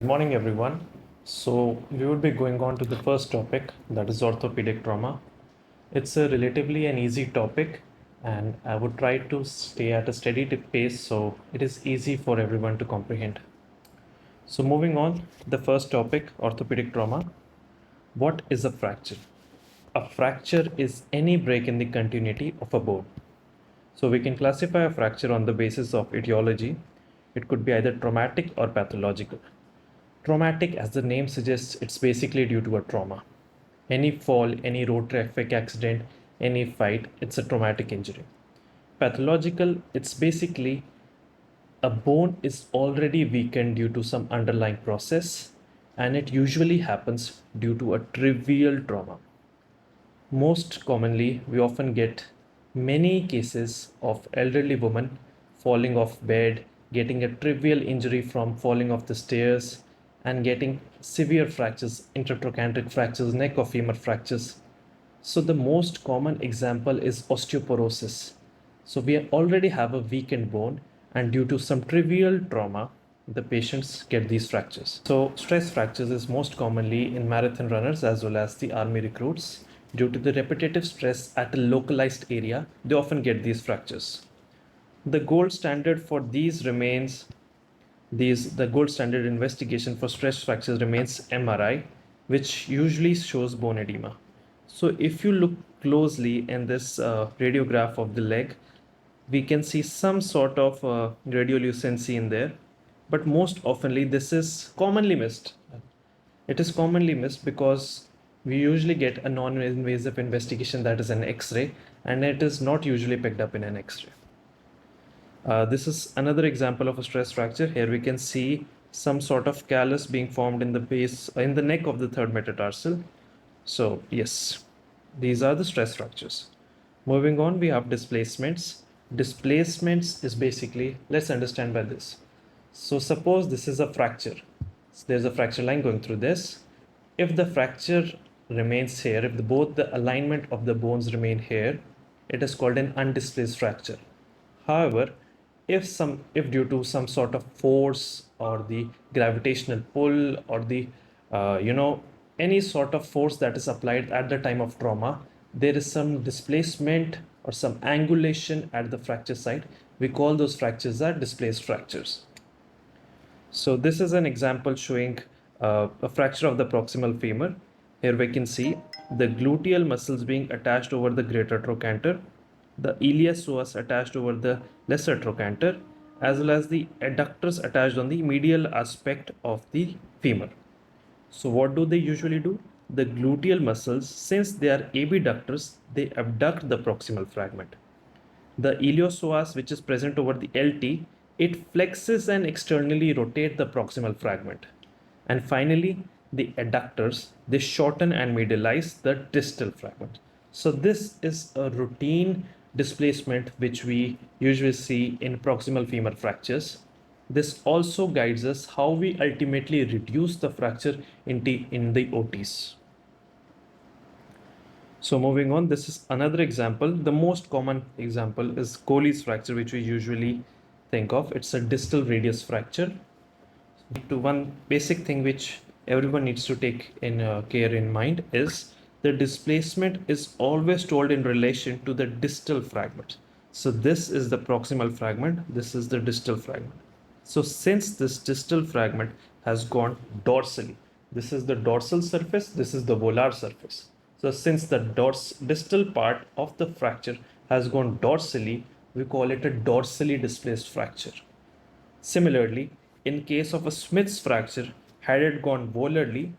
Good morning, everyone. So, we will be going on to the first topic, that is orthopedic trauma. It's a relatively an easy topic, and I would try to stay at a steady pace so it is easy for everyone to comprehend. So, moving on, the first topic, orthopedic trauma. What is a fracture? A fracture is any break in the continuity of a bone. So, we can classify a fracture on the basis of etiology. It could be either traumatic or pathological. Traumatic, as the name suggests, it's basically due to a trauma. Any fall, any road traffic accident, any fight, it's a traumatic injury. Pathological, it's basically a bone is already weakened due to some underlying process, and it usually happens due to a trivial trauma. Most commonly, we often get many cases of elderly women falling off bed, getting a trivial injury from falling off the stairs, and getting severe fractures, intertrochanteric fractures, neck or femur fractures. So the most common example is osteoporosis. So we already have a weakened bone, and due to some trivial trauma, the patients get these fractures. So stress fractures is most commonly in marathon runners as well as the army recruits. Due to the repetitive stress at a localized area, they often get these fractures. The gold standard for these remains the gold standard investigation for stress fractures remains MRI, which usually shows bone edema. So if you look closely in this radiograph of the leg, we can see some sort of radiolucency in there, but most oftenly this is commonly missed. It is commonly missed because we usually get a non-invasive investigation, that is an X-ray, and it is not usually picked up in an X-ray. This is another example of a stress fracture. Here we can see some sort of callus being formed in the base, in the neck of the third metatarsal. So yes, these are the stress fractures. Moving on, we have displacements. Displacements is basically, let's understand by this. So suppose this is a fracture. So there's a fracture line going through this. If the fracture remains here, if both the alignment of the bones remain here, it is called an undisplaced fracture. However, if due to some sort of force or the gravitational pull or the any sort of force that is applied at the time of trauma, there is some displacement or some angulation at the fracture site, we call those fractures as displaced fractures. So this is an example showing a fracture of the proximal femur. Here we can see the gluteal muscles being attached over the greater trochanter, the iliopsoas attached over the lesser trochanter, as well as the adductors attached on the medial aspect of the femur. So what do they usually do? The gluteal muscles, since they are abductors, they abduct the proximal fragment. The iliopsoas, which is present over the LT, it flexes and externally rotate the proximal fragment. And finally, the adductors, they shorten and medialize the distal fragment. So this is a routine displacement which we usually see in proximal femur fractures. This also guides us how we ultimately reduce the fracture in the OTs. So moving on, this is another example. The most common example is Colles fracture, which we usually think of. It's a distal radius fracture. To one basic thing which everyone needs to take in care in mind is the displacement is always told in relation to the distal fragment. So this is the proximal fragment, this is the distal fragment. So since this distal fragment has gone dorsally, this is the dorsal surface, this is the volar surface. So since the distal part of the fracture has gone dorsally, we call it a dorsally displaced fracture. Similarly, in case of a Smith's fracture, had it gone volarly,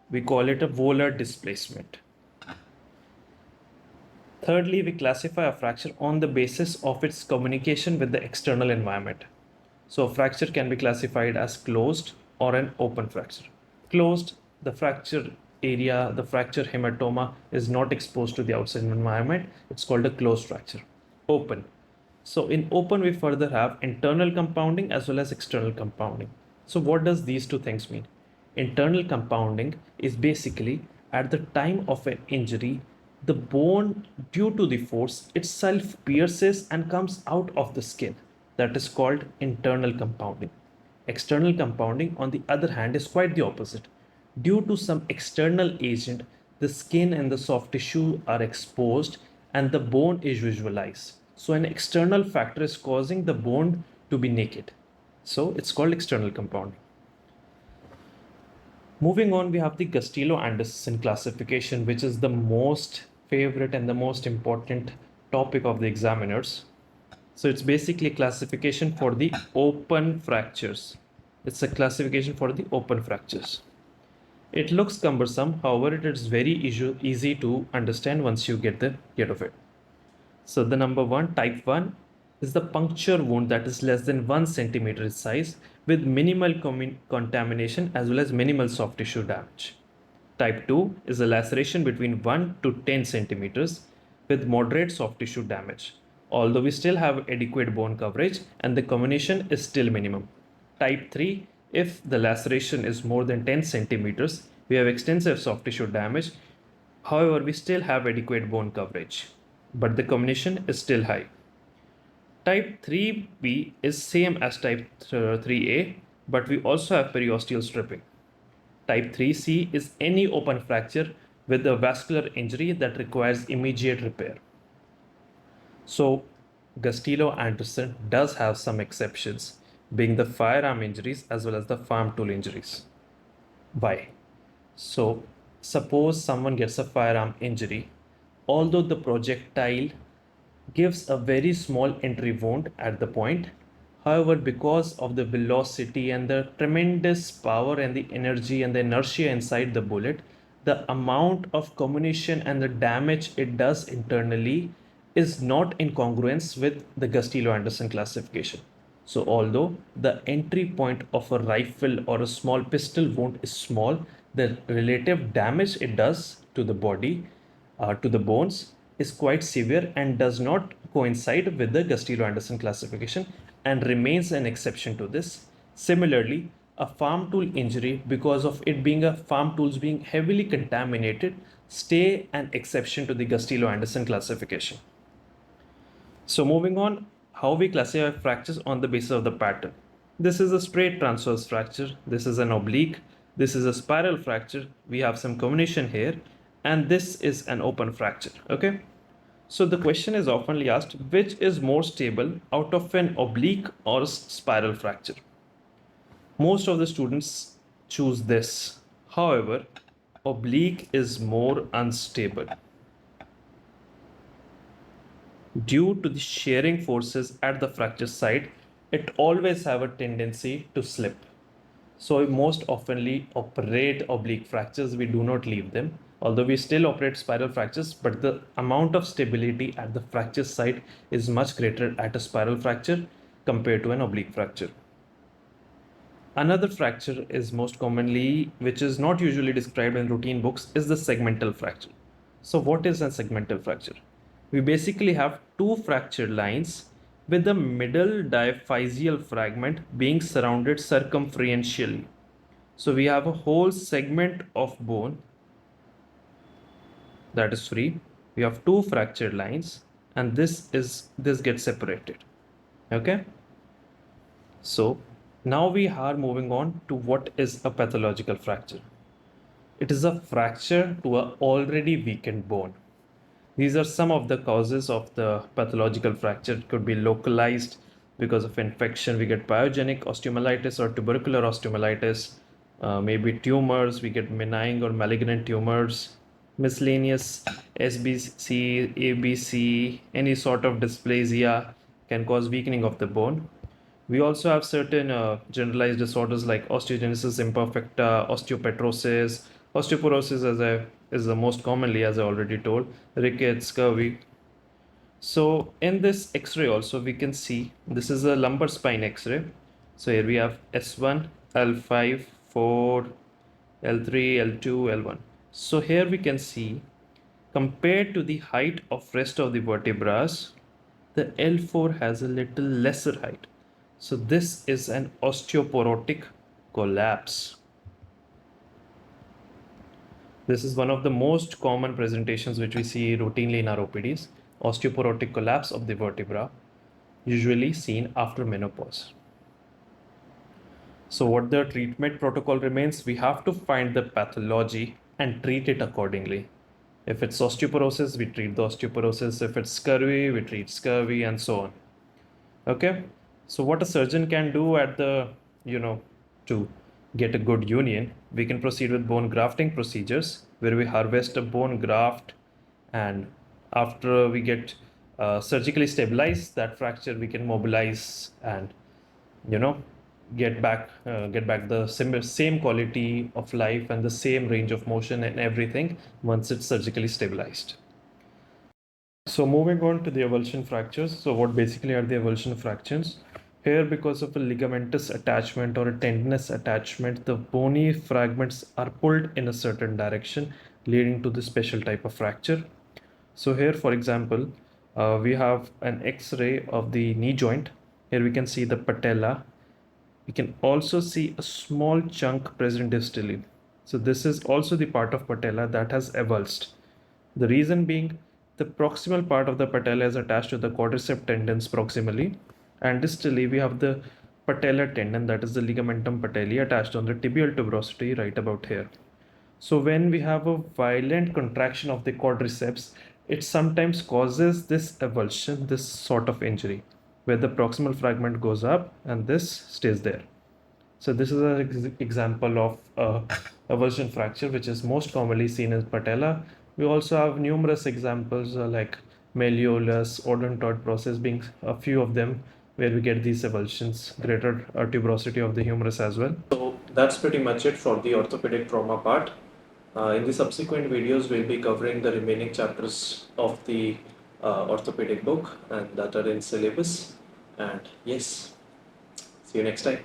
we call it a volar displacement. Thirdly, we classify a fracture on the basis of its communication with the external environment. So a fracture can be classified as closed or an open fracture. Closed, the fracture area, the fracture hematoma is not exposed to the outside environment. It's called a closed fracture. Open. So in open, we further have internal compounding as well as external compounding. So what does these two things mean? Internal compounding is basically at the time of an injury, the bone, due to the force, itself pierces and comes out of the skin. That is called internal compounding. External compounding, on the other hand, is quite the opposite. Due to some external agent, the skin and the soft tissue are exposed and the bone is visualized. So an external factor is causing the bone to be naked. So it's called external compounding. Moving on, we have the Castillo-Anderson classification, which is the most favorite and the most important topic of the examiners. So it's basically a classification for the open fractures. It's a classification for the open fractures. It looks cumbersome, however, it is very easy to understand once you get the get of it. So the number one, type 1, is the puncture wound that is less than 1 centimeter in size with minimal contamination as well as minimal soft tissue damage. Type 2 is a laceration between 1 to 10 centimeters with moderate soft tissue damage, although we still have adequate bone coverage and the comminution is still minimum. Type 3, if the laceration is more than 10 centimeters, we have extensive soft tissue damage, however, we still have adequate bone coverage, but the comminution is still high. Type 3B is same as type 3A, but we also have periosteal stripping. Type 3C is any open fracture with a vascular injury that requires immediate repair. So Castillo-Anderson does have some exceptions, being the firearm injuries as well as the farm tool injuries. Why? So suppose someone gets a firearm injury, although the projectile gives a very small entry wound at the point. However, because of the velocity and the tremendous power and the energy and the inertia inside the bullet, the amount of comminution and the damage it does internally is not in congruence with the Castillo-Anderson classification. So although the entry point of a rifle or a small pistol wound is small, the relative damage it does to the body, to the bones, is quite severe and does not coincide with the Castillo-Anderson classification and remains an exception to this. Similarly, a farm tool injury, because of it being a farm tools being heavily contaminated, stay an exception to the Castillo-Anderson classification. So moving on, how we classify fractures on the basis of the pattern. This is a straight transverse fracture. This is an oblique. This is a spiral fracture. We have some comminution here, and this is an open fracture. Okay. So the question is often asked, which is more stable out of an oblique or a spiral fracture? Most of the students choose this. However, oblique is more unstable due to the shearing forces at the fracture site. It always have a tendency to slip. So we most oftenly operate oblique fractures. We do not leave them, although we still operate spiral fractures, but the amount of stability at the fracture site is much greater at a spiral fracture compared to an oblique fracture. Another fracture is most commonly, which is not usually described in routine books, is the segmental fracture. So what is a segmental fracture? We basically have two fracture lines with the middle diaphyseal fragment being surrounded circumferentially. So we have a whole segment of bone that is free. We have two fractured lines, and this gets separated. Okay. So now we are moving on to what is a pathological fracture. It is a fracture to an already weakened bone. These are some of the causes of the pathological fracture. It could be localized because of infection. We get pyogenic osteomyelitis or tubercular osteomyelitis. Maybe tumors. We get benign or malignant tumors. Miscellaneous SBC, ABC, any sort of dysplasia can cause weakening of the bone. We also have certain generalized disorders like osteogenesis imperfecta, osteopetrosis, osteoporosis is the most commonly, as I already told, rickets, scurvy. So in this X-ray also we can see this is a lumbar spine X-ray. So here we have S1, L5, 4, L3, L2, L1. So here we can see compared to the height of rest of the vertebrae, the L4 has a little lesser height. So this is an osteoporotic collapse. This is one of the most common presentations which we see routinely in our OPDs, osteoporotic collapse of the vertebra, usually seen after menopause. So what the treatment protocol remains, we have to find the pathology and treat it accordingly. If it's osteoporosis, we treat the osteoporosis. If it's scurvy, we treat scurvy, and so on. Okay. So what a surgeon can do at the, to get a good union, we can proceed with bone grafting procedures where we harvest a bone graft, and after we get surgically stabilize that fracture, we can mobilize and you know get back the same quality of life and the same range of motion and everything once it's surgically stabilized. So moving on to the avulsion fractures. So what basically are the avulsion fractures? Here, because of a ligamentous attachment or a tendinous attachment, the bony fragments are pulled in a certain direction, leading to the special type of fracture. So here, for example, we have an X-ray of the knee joint. Here we can see the patella. We can also see a small chunk present distally. So this is also the part of patella that has avulsed. The reason being, the proximal part of the patella is attached to the quadricep tendons proximally, and distally we have the patellar tendon, that is the ligamentum patelli, attached on the tibial tuberosity right about here. So when we have a violent contraction of the quadriceps, it sometimes causes this avulsion, this sort of injury, where the proximal fragment goes up and this stays there. So this is an example of avulsion fracture, which is most commonly seen in patella. We also have numerous examples like malleolus, odontoid process being a few of them, where we get these avulsions, greater tuberosity of the humerus as well. So that's pretty much it for the orthopedic trauma part. In the subsequent videos, we'll be covering the remaining chapters of the orthopedic book and that are in syllabus. And yes, see you next time.